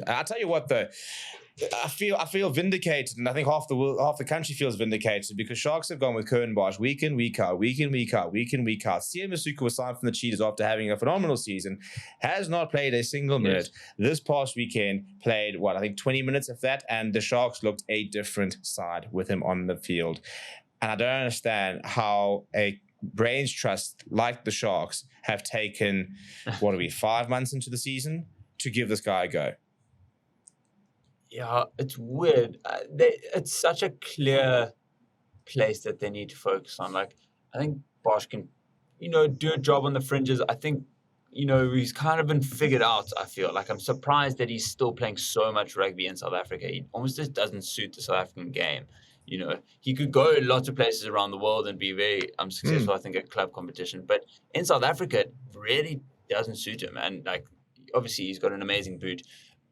I'll tell you what, though. I feel vindicated, and I think half the country feels vindicated because Sharks have gone with Curtin Bosch week in, week out, week in, week out, week in, week out. Siya Masuku was signed from the Cheetahs after having a phenomenal season, has not played a single minute. This past weekend played, I think 20 minutes of that, and the Sharks looked a different side with him on the field. And I don't understand how a brains trust like the Sharks have taken, 5 months into the season to give this guy a go. Yeah, it's weird. It's such a clear place that they need to focus on. Like, I think Bosch can, do a job on the fringes. I think, he's kind of been figured out, I feel. Like, I'm surprised that he's still playing so much rugby in South Africa. He almost just doesn't suit the South African game. He could go lots of places around the world and be very successful, I think, at club competition. But in South Africa, it really doesn't suit him. And, like, obviously, he's got an amazing boot.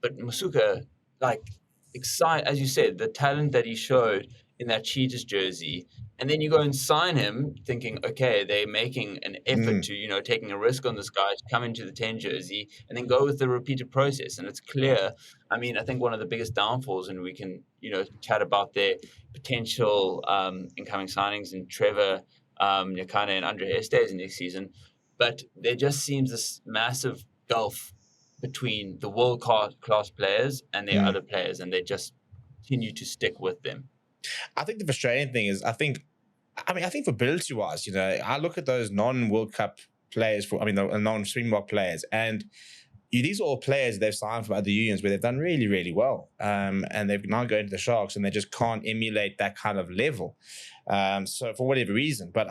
But Masuka, as you said, the talent that he showed in that Cheetahs jersey, and then you go and sign him thinking, okay, they're making an effort to, taking a risk on this guy to come into the 10 jersey and then go with the repeated process. And it's clear. I mean, I think one of the biggest downfalls, and we can, chat about their potential incoming signings in Trevor Nyakane and Andre Estes next season, but there just seems this massive gulf between the world-class players and their other players, and they just continue to stick with them. I think the frustrating thing is, I think for ability-wise, I look at those non-World Cup players, the non-Springbok players, and these are all players they've signed from other unions where they've done really, really well. And they've now going to the Sharks and they just can't emulate that kind of level. So for whatever reason, but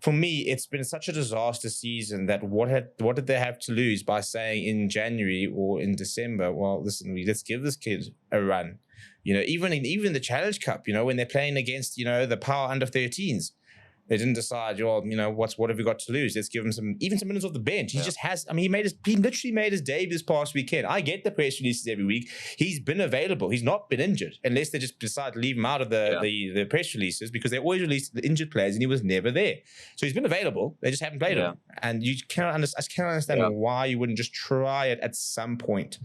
for me, it's been such a disaster season that what did they have to lose by saying in January or in December, well, listen, let's give this kid a run. Even in the Challenge Cup, when they're playing against, the power under 13s, they didn't decide, what have we got to lose? Let's give him some minutes off the bench. He just has, he literally made his debut this past weekend. I get the press releases every week. He's been available. He's not been injured, unless they just decide to leave him out of the press releases, because they always release the injured players and he was never there. So he's been available. They just haven't played him. And I cannot understand why you wouldn't just try it at some point.